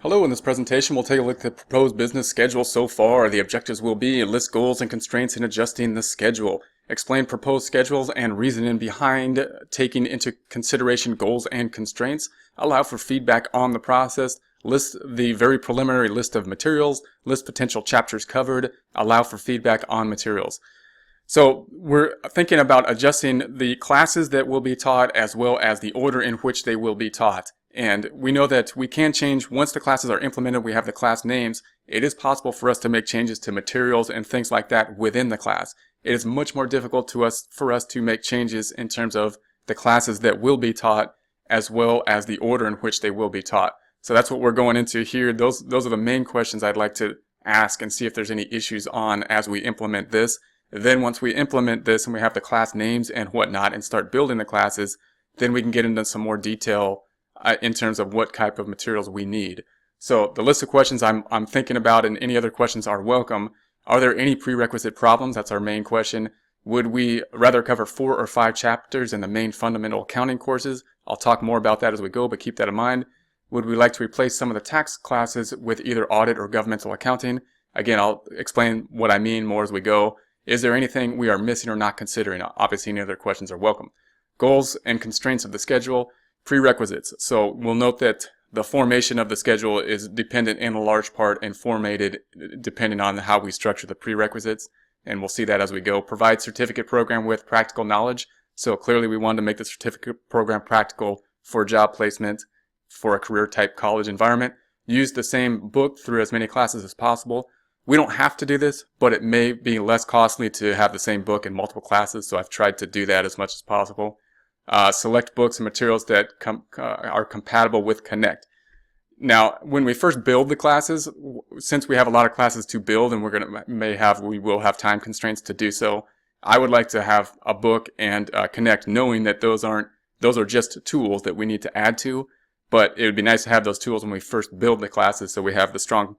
Hello, in this presentation we'll take a look at the proposed business schedule so far. The objectives will be list goals and constraints in adjusting the schedule, explain proposed schedules and reasoning behind taking into consideration goals and constraints, allow for feedback on the process, list the very preliminary list of materials, list potential chapters covered, allow for feedback on materials. So we're thinking about adjusting the classes that will be taught as well as the order in which they will be taught. And we know that we can change, once the classes are implemented, we have the class names, it is possible for us to make changes to materials and things like that within the class. It is much more difficult for us to make changes in terms of the classes that will be taught as well as the order in which they will be taught. So that's what we're going into here. Those are the main questions I'd like to ask and see if there's any issues on as we implement this. Then once we implement this and we have the class names and whatnot and start building the classes, then we can get into some more detail in terms of what type of materials we need. So the list of questions I'm thinking about, and any other questions are welcome. Are there any prerequisite problems? That's our main question. Would we rather cover 4 or 5 chapters in the main fundamental accounting courses? I'll talk more about that as we go, but keep that in mind. Would we like to replace some of the tax classes with either audit or governmental accounting? Again, I'll explain what I mean more as we go. Is there anything we are missing or not considering? Obviously, any other questions are welcome. Goals and constraints of the schedule. Prerequisites. So we'll note that the formation of the schedule is dependent in a large part and formatted depending on how we structure the prerequisites. And we'll see that as we go. Provide certificate program with practical knowledge. So clearly we wanted to make the certificate program practical for job placement for a career type college environment. Use the same book through as many classes as possible. We don't have to do this, but it may be less costly to have the same book in multiple classes. So I've tried to do that as much as possible. Select books and materials that are compatible with Connect. Now, when we first build the classes, since we have a lot of classes to build and we will have time constraints to do so, I would like to have a book and Connect, knowing that those are just tools that we need to add to, but it would be nice to have those tools when we first build the classes so we have the strong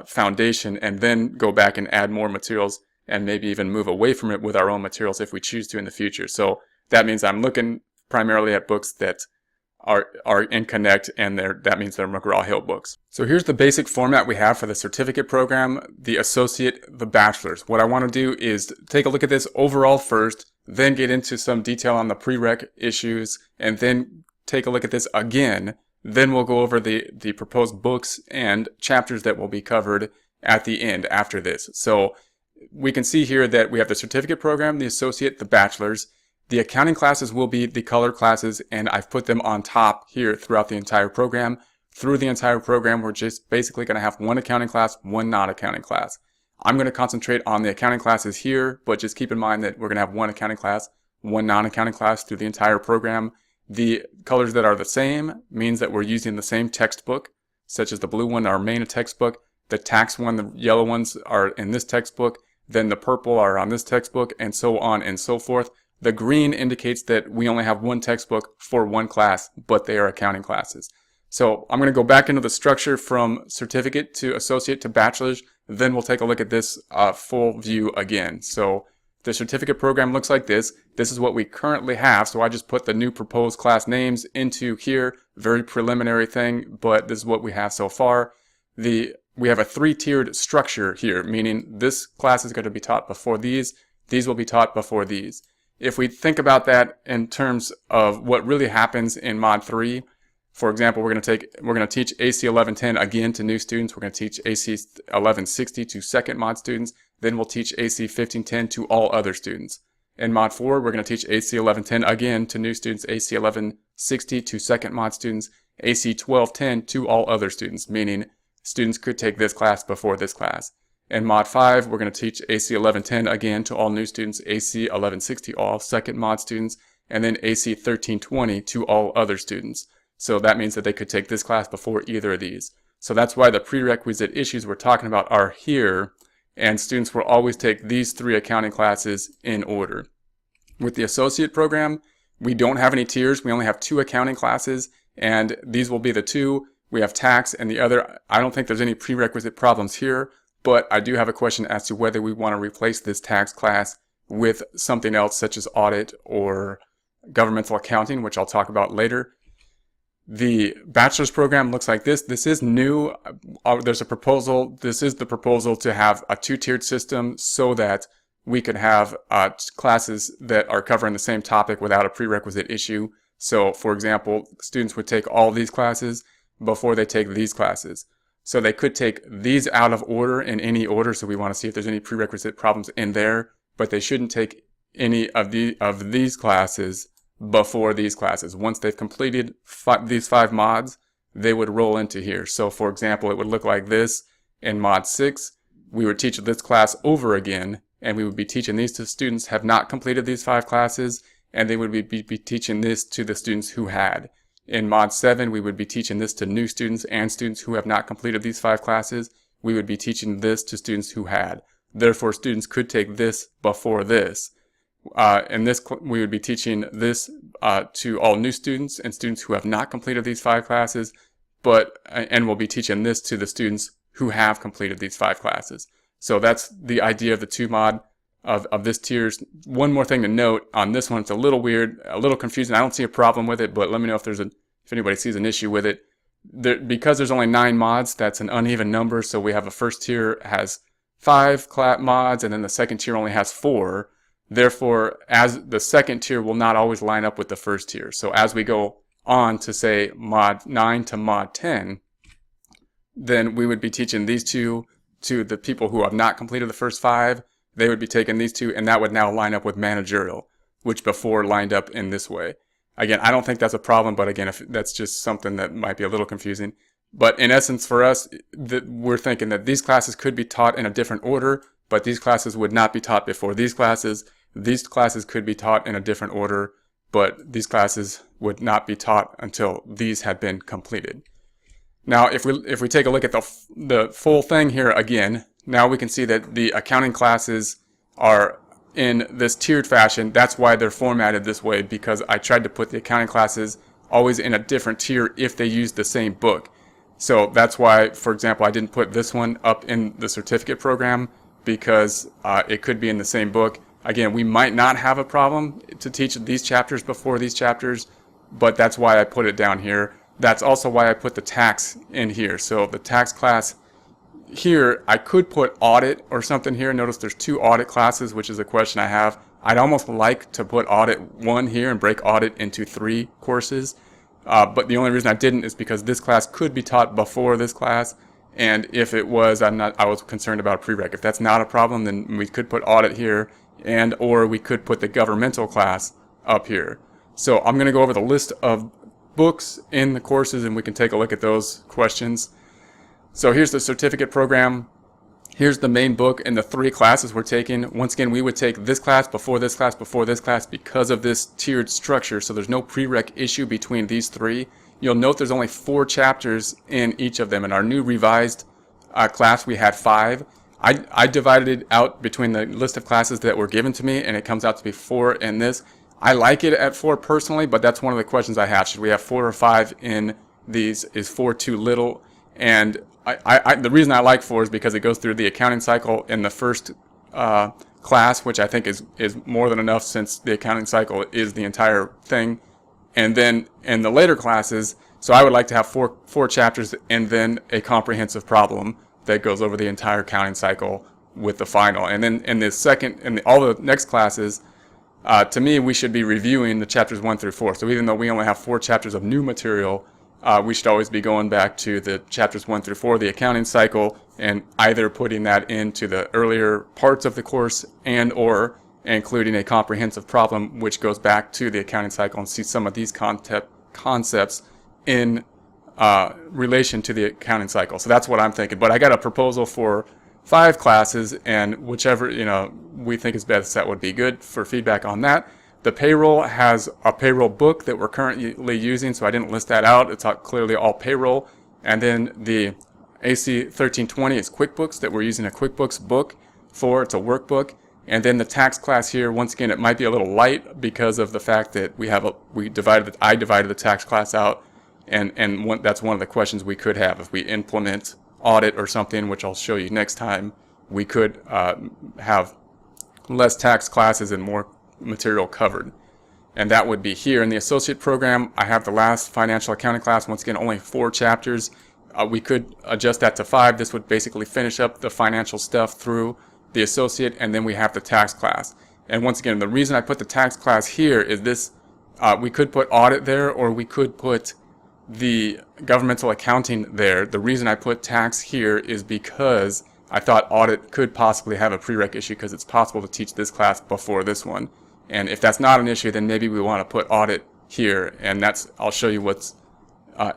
foundation, and then go back and add more materials and maybe even move away from it with our own materials if we choose to in the future. So that means I'm looking primarily at books that are in Connect, and that means they're McGraw-Hill books. So here's the basic format we have for the certificate program, the associate, the bachelor's. What I want to do is take a look at this overall first, then get into some detail on the prereq issues, and then take a look at this again. Then we'll go over the proposed books and chapters that will be covered at the end after this. So we can see here that we have the certificate program, the associate, the bachelor's. The accounting classes will be the color classes, and I've put them on top here throughout the entire program. Through the entire program, we're just basically going to have one accounting class, one non-accounting class. I'm going to concentrate on the accounting classes here, but just keep in mind that we're going to have one accounting class, one non-accounting class through the entire program. The colors that are the same means that we're using the same textbook, such as the blue one, our main textbook. The tax one, the yellow ones are in this textbook. Then the purple are on this textbook, and so on and so forth. The green indicates that we only have one textbook for one class, but they are accounting classes. So I'm going to go back into the structure from certificate to associate to bachelor's. Then we'll take a look at this full view again. So the certificate program looks like this. This is what we currently have. So I just put the new proposed class names into here. Very preliminary thing, but this is what we have so far. We have a 3-tiered structure here, meaning this class is going to be taught before these. These will be taught before these. If we think about that in terms of what really happens in Mod 3, for example, we're going to teach AC 1110 again to new students. We're going to teach AC 1160 to second mod students. Then we'll teach AC 1510 to all other students. In Mod 4, we're going to teach AC 1110 again to new students, AC 1160 to second mod students, AC 1210 to all other students, meaning students could take this class before this class. In Mod 5, we're going to teach AC 1110 again to all new students, AC 1160 all second mod students, and then AC 1320 to all other students. So that means that they could take this class before either of these. So that's why the prerequisite issues we're talking about are here, and students will always take these 3 accounting classes in order. With the associate program, we don't have any tiers. We only have 2 accounting classes, and these will be the 2. We have tax and the other. I don't think there's any prerequisite problems here. But I do have a question as to whether we want to replace this tax class with something else such as audit or governmental accounting, which I'll talk about later. The bachelor's program looks like this. This is new. There's a proposal. This is the proposal to have a two-tiered system so that we could have classes that are covering the same topic without a prerequisite issue. So, for example, students would take all these classes before they take these classes. So they could take these out of order in any order. So we want to see if there's any prerequisite problems in there, but they shouldn't take any of these classes before these classes. Once they've completed these 5 mods, they would roll into here. So for example, it would look like this in mod 6. We would teach this class over again, and we would be teaching these to students who have not completed these 5 classes, and they would be teaching this to the students who had. In mod 7, we would be teaching this to new students and students who have not completed these 5 classes. We would be teaching this to students who had. Therefore, students could take this before this. In this, we would be teaching this to all new students and students who have not completed these 5 classes, and we'll be teaching this to the students who have completed these 5 classes. So that's the idea of the 2 mod of this tiers. One more thing to note on this one, it's a little weird, a little confusing. I don't see a problem with it, but let me know if anybody sees an issue with it. Because there's only 9 mods, that's an uneven number. So we have a first tier has 5 mods, and then the second tier only has 4. Therefore, as the second tier will not always line up with the first tier. So as we go on to say mod 9 to mod 10, then we would be teaching these 2 to the people who have not completed the first 5. They would be taking these 2, and that would now line up with managerial, which before lined up in this way. Again, I don't think that's a problem, but again, if that's just something that might be a little confusing. But in essence, for us, we're thinking that these classes could be taught in a different order, but these classes would not be taught before these classes. These classes could be taught in a different order, but these classes would not be taught until these had been completed. Now, if we take a look at the full thing here again, now we can see that the accounting classes are in this tiered fashion. That's why they're formatted this way, because I tried to put the accounting classes always in a different tier if they use the same book. So that's why, for example, I didn't put this one up in the certificate program, because it could be in the same book. Again, we might not have a problem to teach these chapters before these chapters, but that's why I put it down here. That's also why I put the tax in here. So the tax class here, I could put audit or something here. Notice there's 2 audit classes, which is a question I have. I'd almost like to put audit 1 here and break audit into 3 courses. But the only reason I didn't is because this class could be taught before this class. And if it was, I was concerned about prereq. If that's not a problem, then we could put audit here, or we could put the governmental class up here. So I'm going to go over the list of books in the courses, and we can take a look at those questions. So here's the certificate program. Here's the main book and the 3 classes we're taking. Once again, we would take this class before this class before this class because of this tiered structure. So there's no prereq issue between these 3. You'll note there's only 4 chapters in each of them. In our new revised class, we had 5. I divided it out between the list of classes that were given to me, and it comes out to be 4 in this. I like it at 4 personally, but that's one of the questions I have. Should we have 4 or 5 in these? Is 4 too little? And the reason I like 4 is because it goes through the accounting cycle in the first class, which I think is more than enough, since the accounting cycle is the entire thing. And then in the later classes, so I would like to have 4 chapters and then a comprehensive problem that goes over the entire accounting cycle with the final. And then in the second, in all the next classes, to me, we should be reviewing the chapters 1 through 4. So even though we only have 4 chapters of new material, we should always be going back to the chapters 1 through 4, the accounting cycle, and either putting that into the earlier parts of the course or including a comprehensive problem which goes back to the accounting cycle, and see some of these concepts in relation to the accounting cycle. So that's what I'm thinking. But I got a proposal for 5 classes, and whichever we think is best, that would be good for feedback on that. The payroll has a payroll book that we're currently using, so I didn't list that out. It's clearly all payroll. And then the AC 1320 is QuickBooks that we're using a QuickBooks book for. It's a workbook. And then the tax class here, once again, it might be a little light because of the fact that I divided the tax class out, and that's one of the questions we could have if we implement audit or something, which I'll show you next time. We could have less tax classes and more material covered. and that would be here. In the associate program, I have the last financial accounting class, once again only 4 chapters. We could adjust that to 5. This would basically finish up the financial stuff through the associate, and then we have the tax class. And once again, the reason I put the tax class here is this, we could put audit there, or we could put the governmental accounting there. The reason I put tax here is because I thought audit could possibly have a prereq issue, because it's possible to teach this class before this one. And if that's not an issue, then maybe we want to put audit here, and I'll show you what's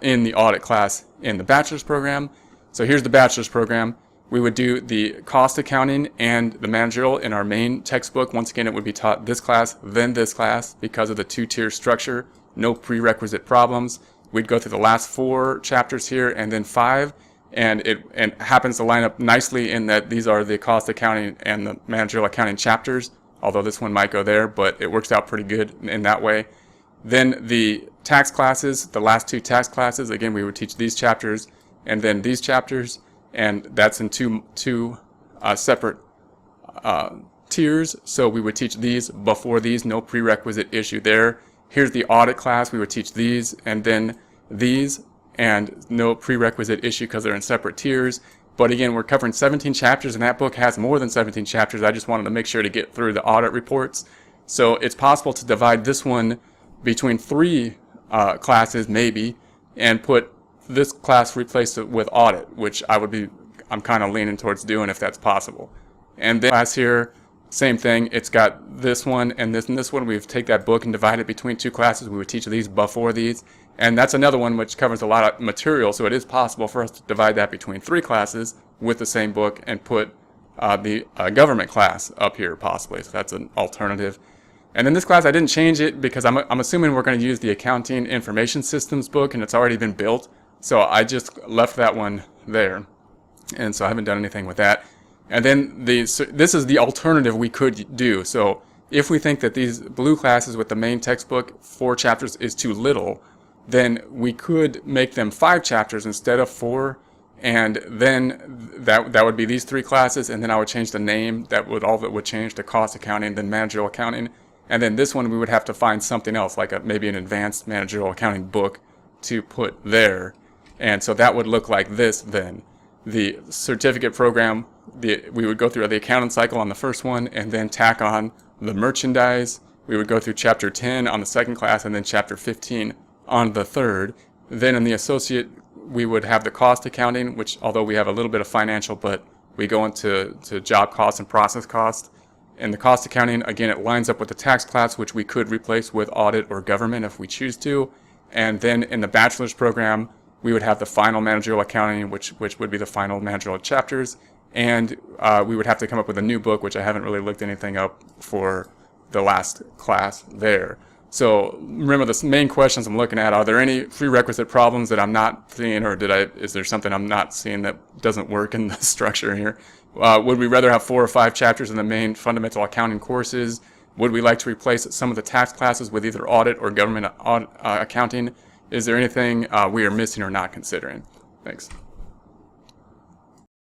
in the audit class in the bachelor's program. So here's the bachelor's program. We would do the cost accounting and the managerial in our main textbook. Once again, it would be taught this class, then this class, because of the 2-tier structure. No prerequisite problems. We'd go through the last 4 chapters here and then 5, and it happens to line up nicely in that these are the cost accounting and the managerial accounting chapters, although this one might go there, but it works out pretty good in that way. Then the tax classes, the last 2 tax classes, again, we would teach these chapters and then these chapters, and that's in two separate tiers. So we would teach these before these, no prerequisite issue there. Here's the audit class. We would teach these and then these, and no prerequisite issue because they're in separate tiers. But again, we're covering 17 chapters, and that book has more than 17 chapters. I just wanted to make sure to get through the audit reports. So it's possible to divide this one between 3 classes maybe, and put this class, replace it with audit, which I'm kind of leaning towards doing if that's possible. And then class here, same thing. It's got this one and this one. We would take that book and divide it between 2 classes. We would teach these before these. And that's another one which covers a lot of material, so it is possible for us to divide that between 3 classes with the same book and put the government class up here possibly. So that's an alternative. And then this class, I didn't change it because I'm assuming we're going to use the Accounting Information Systems book, and it's already been built. So I just left that one there. And so I haven't done anything with that. And then this is the alternative we could do. So if we think that these blue classes with the main textbook, 4 chapters, is too little, then we could make them 5 chapters instead of 4. And then that would be these 3 classes, and then I would change the name. All of it would change to cost accounting, then managerial accounting. And then this one we would have to find something else, like maybe an advanced managerial accounting book to put there. And so that would look like this then. The certificate program, we would go through the accounting cycle on the first one, and then tack on the merchandise. We would go through chapter 10 on the second class, and then chapter 15 on the third. Then in the associate, we would have the cost accounting, which although we have a little bit of financial, but we go into job costs and process costs. And the cost accounting, again, it lines up with the tax class, which we could replace with audit or government if we choose to. And then in the bachelor's program, we would have the final managerial accounting, which would be the final managerial chapters. And we would have to come up with a new book, which I haven't really looked anything up for the last class there. So remember, the main questions I'm looking at, are there any prerequisite problems that I'm not seeing, or is there something I'm not seeing that doesn't work in the structure here? Would we rather have 4 or 5 chapters in the main fundamental accounting courses? Would we like to replace some of the tax classes with either audit or government accounting? Is there anything we are missing or not considering? Thanks.